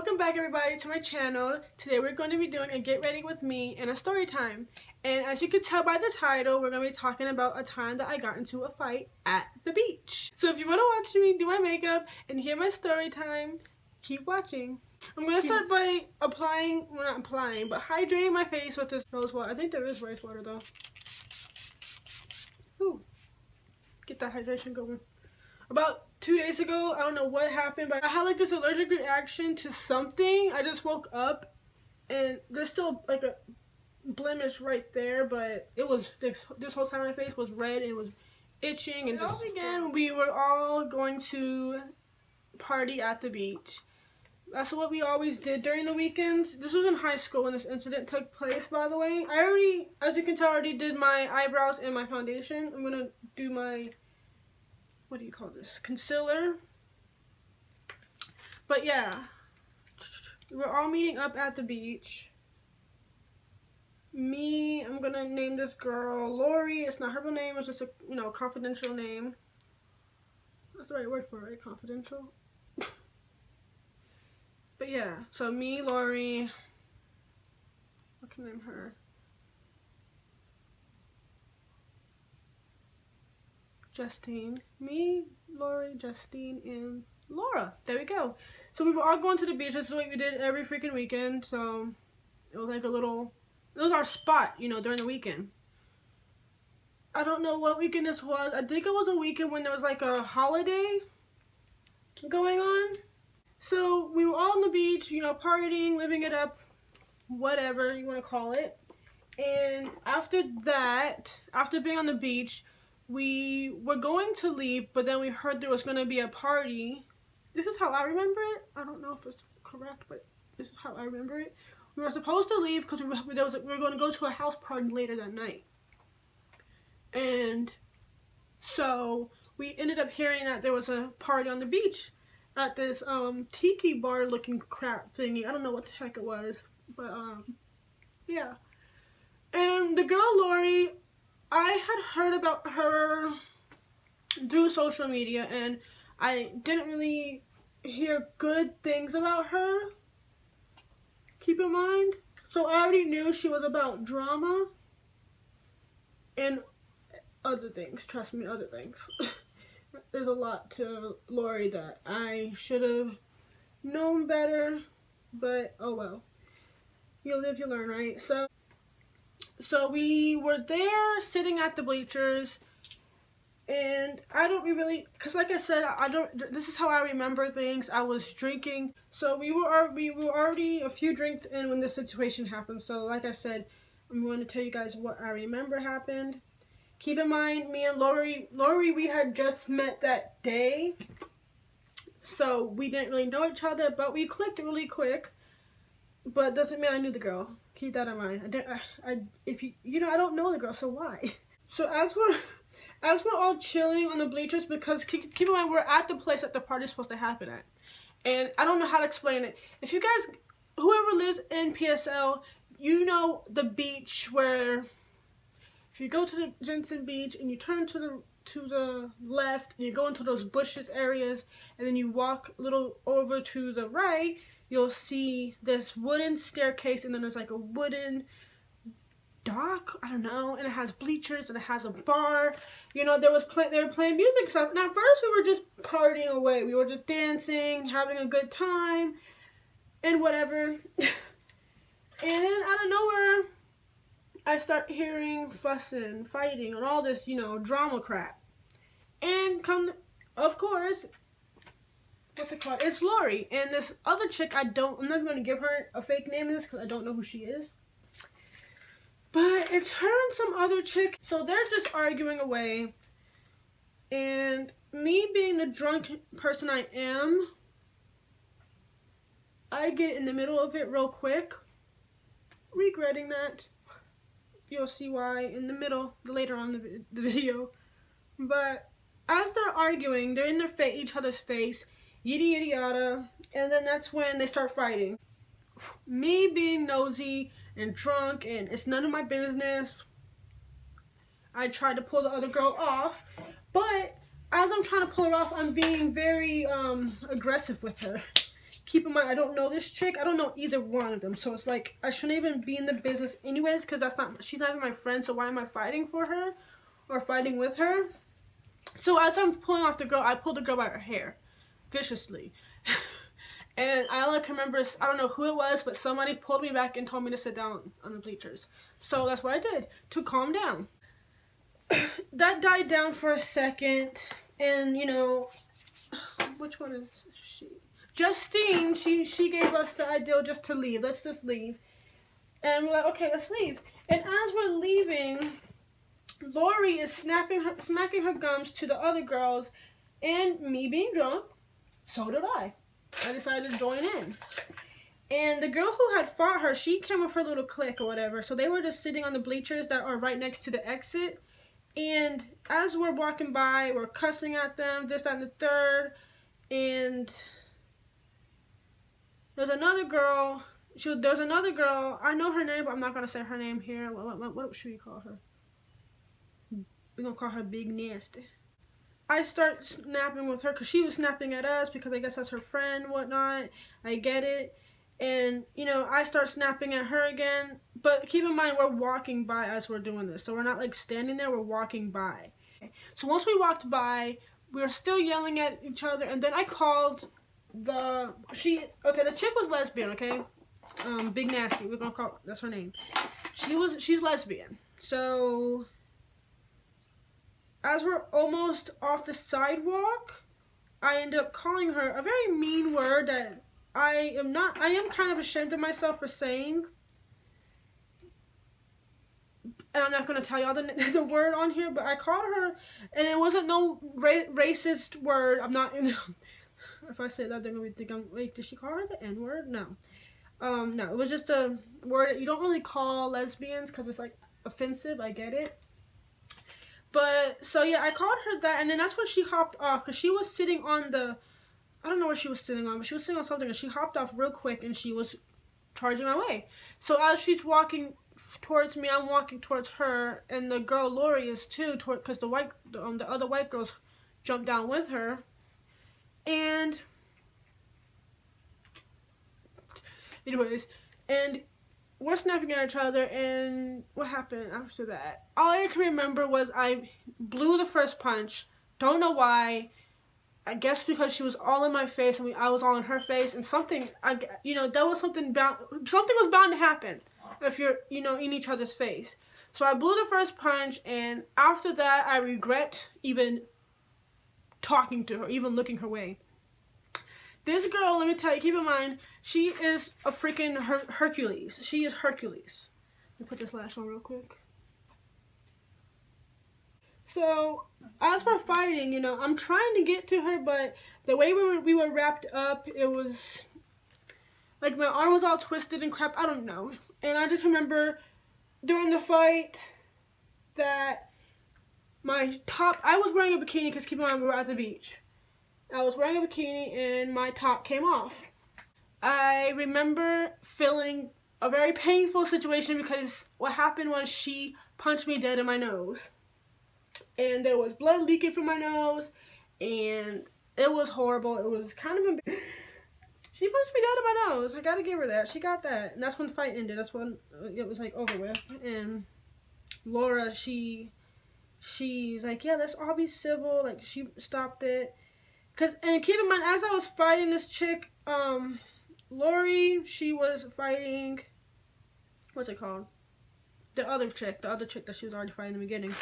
Welcome back everybody to my channel. Today we're going to be doing a get ready with me and a story time. And as you can tell by the title, we're going to be talking about a time that I got into a fight at the beach. So if you want to watch me do my makeup and hear my story time, keep watching. I'm going to start by hydrating my face with this rose water. I think there is rose water though. Ooh, get that hydration going. About 2 days ago, I don't know what happened, but I had like this allergic reaction to something. I just woke up and there's still like a blemish right there, but it was this whole side of my face was red and it was itching. And it all began when we were all going to party at the beach. That's what we always did during the weekends. This was in high school when this incident took place, by the way. I already, as you can tell, already did my eyebrows and my foundation. I'm gonna do my, what do you call this, concealer. But yeah, we're all meeting up at the beach. I'm gonna name this girl Lori. It's not her real name, it's just a confidential name. That's the right word for it, right? Confidential. But yeah, so me, Lori, what can I name her? Justine. Me, Lori, Justine, and Laura. There we go. So we were all going to the beach. This is what we did every freaking weekend. So it was like it was our spot, during the weekend. I don't know what weekend this was. I think it was a weekend when there was like a holiday going on. So we were all on the beach, partying, living it up, whatever you want to call it. And after that, after being on the beach, we were going to leave, but then we heard there was going to be a party. This is how I remember it. I don't know if it's correct, but this is how I remember it. We were supposed to leave because we were going to go to a house party later that night. And so we ended up hearing that there was a party on the beach at this tiki bar looking crap thingy. I don't know what the heck it was, but yeah. And the girl Lori, I had heard about her through social media, and I didn't really hear good things about her, keep in mind. So I already knew she was about drama and other things. Trust me, other things. There's a lot to Lori that I should have known better, but oh well. You live, you learn, right? So we were there sitting at the bleachers, and I don't really, because like I said, this is how I remember things. I was drinking, so we were already a few drinks in when this situation happened. So like I said, I'm going to tell you guys what I remember happened. Keep in mind, me and Lori, we had just met that day, so we didn't really know each other, but we clicked really quick. But doesn't mean I knew the girl. Keep that in mind. I don't know the girl, so why? So as we're all chilling on the bleachers, because keep in mind we're at the place that the party's supposed to happen at, and I don't know how to explain it. If you guys, whoever lives in PSL, you know the beach where, if you go to the Jensen Beach and you turn to the left and you go into those bushes areas, and then you walk a little over to the right, you'll see this wooden staircase, and then there's like a wooden dock, I don't know, and it has bleachers and it has a bar. They were playing music stuff. And at first we were just partying away. We were just dancing, having a good time, and whatever. And then out of nowhere, I start hearing fussing, fighting, and all this, drama crap. And of course, what's it called? It's Lori. And this other chick, I'm not going to give her a fake name in this because I don't know who she is. But it's her and some other chick. So they're just arguing away. And me being the drunk person I am, I get in the middle of it real quick. Regretting that. You'll see why in the middle, later on the video. But as they're arguing, they're in each other's face, yada yada yada, and then that's when they start fighting. Me being nosy and drunk, and it's none of my business, I tried to pull the other girl off, but as I'm trying to pull her off, I'm being very aggressive with her. keep in mind, I don't know this chick. I don't know either one of them. So it's like, I shouldn't even be in the business anyways, because she's not even my friend. So why am I fighting for her or fighting with her? So as I'm pulling off the girl, I pulled the girl by her hair viciously. And I only can remember, I don't know who it was, but somebody pulled me back and told me to sit down on the bleachers. So that's what I did to calm down. That died down for a second, and you know, which one is she? Justine, she gave us the idea just to leave. Let's just leave. And we're like, okay, let's leave. And as we're leaving, Lori is smacking her gums to the other girls, and me being drunk, so did I. I decided to join in. And the girl who had fought her, she came with her little clique or whatever. So they were just sitting on the bleachers that are right next to the exit. And as we're walking by, we're cussing at them, this, that, and the third. And there's another girl. There's another girl. I know her name, but I'm not going to say her name here. What should we call her? We're going to call her Big Nasty. I start snapping with her because she was snapping at us because I guess that's her friend, whatnot. I get it. And, you know, I start snapping at her again. But keep in mind, we're walking by as we're doing this. So we're not, like, standing there. We're walking by. So once we walked by, we were still yelling at each other. And then I called the chick was lesbian, okay? Big Nasty. We're going to call, that's her name. She's lesbian. So as we're almost off the sidewalk, I ended up calling her a very mean word that I am kind of ashamed of myself for saying. And I'm not going to tell y'all the word on here, but I called her, and it wasn't no racist word. I'm not, if I say that, they're going to be thinking, wait, did she call her the N-word? No. No, it was just a word that you don't really call lesbians because it's, like, offensive. I get it. But, so yeah, I called her that, and then that's when she hopped off, because she was sitting on the, I don't know what she was sitting on, but she was sitting on something, and she hopped off real quick, and she was charging my way. So as she's walking towards me, I'm walking towards her, and the girl Lori is too, because the other white girls jumped down with her, and anyways, and we're snapping at each other, and what happened after that? All I can remember was I blew the first punch. Don't know why. I guess because she was all in my face and I was all in her face, and something was bound to happen if you're, in each other's face. So I blew the first punch, and after that, I regret even talking to her, even looking her way. This girl, let me tell you, keep in mind, she is a freaking Hercules. She is Hercules. Let me put this lash on real quick. So, as we're fighting, I'm trying to get to her, but the way we were wrapped up, it was, like, my arm was all twisted and crap, I don't know. And I just remember during the fight that my top, I was wearing a bikini because keep in mind we were at the beach. I was wearing a bikini and my top came off. I remember feeling a very painful situation because what happened was she punched me dead in my nose. And there was blood leaking from my nose, and it was horrible. It was kind of embarrassing. She punched me dead in my nose. I gotta give her that. She got that. And that's when the fight ended. That's when it was, like, over with. And Laura, she's like, yeah, let's all be civil. Like, she stopped it. And keep in mind, as I was fighting this chick, Lori, she was fighting, what's it called? The other chick that she was already fighting in the beginning.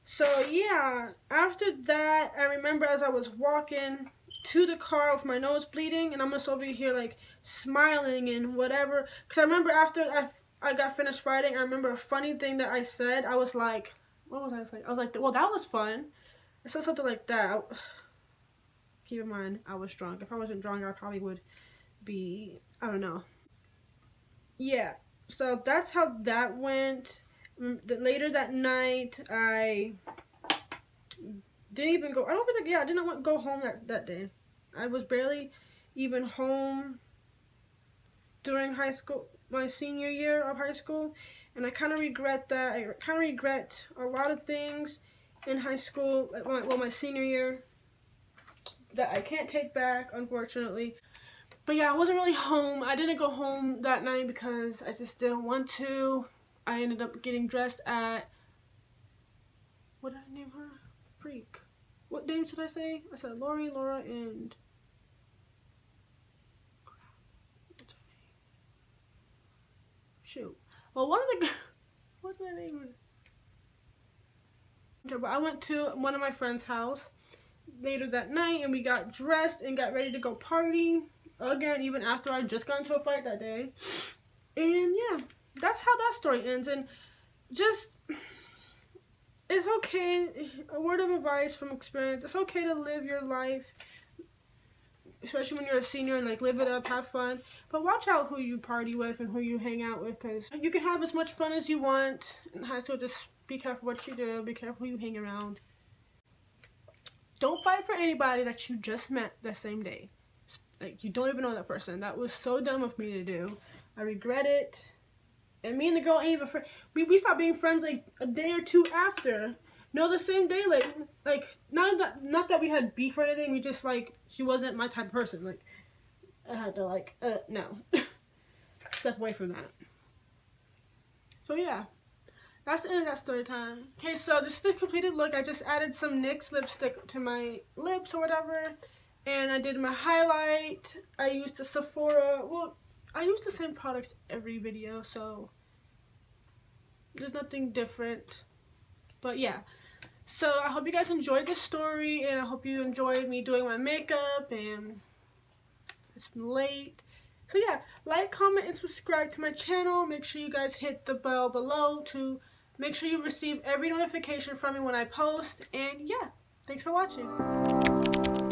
So, yeah, after that, I remember as I was walking to the car with my nose bleeding, and I'm just over here, like, smiling and whatever. Because I remember after I got finished fighting, I remember a funny thing that I said. I was like, what was I saying? I was like, well, that was fun. I said something like that. Keep in mind, I was drunk. If I wasn't drunk, I probably would be, I don't know. Yeah, so that's how that went. Later that night, I didn't even go, I did not go home that day. I was barely even home during high school, my senior year of high school, and I kind of regret that. I kind of regret a lot of things in high school, well, my senior year, that I can't take back, unfortunately. But yeah, I wasn't really home. I didn't go home that night because I just didn't want to. I ended up getting dressed at, what did I name her? Freak. What names did I say? I said Lori, Laura, and what's her name? Shoot. Well, one of the, what did I name her? But I went to one of my friend's house later that night, and we got dressed and got ready to go party again, even after I just got into a fight that day. And yeah, that's how that story ends. And just, it's okay, a word of advice from experience, it's okay to live your life, especially when you're a senior, and like live it up, have fun, but watch out who you party with and who you hang out with, because you can have as much fun as you want in high school. Just be careful what you do, be careful who you hang around. Don't fight for anybody that you just met the same day. Like, you don't even know that person. That was so dumb of me to do. I regret it. And me and the girl ain't even friends. We stopped being friends like a day or two after. No, the same day. Like not that we had beef or anything. We just, like, she wasn't my type of person. Like, I had to, like, no. Step away from that. So yeah, that's the end of that story time. Okay, so this is the completed look. I just added some NYX lipstick to my lips or whatever. And I did my highlight. I used the Sephora. Well, I use the same products every video, so there's nothing different. But yeah, so I hope you guys enjoyed this story, and I hope you enjoyed me doing my makeup, and it's late. So yeah, like, comment, and subscribe to my channel. Make sure you guys hit the bell below to make sure you receive every notification from me when I post. And yeah, thanks for watching.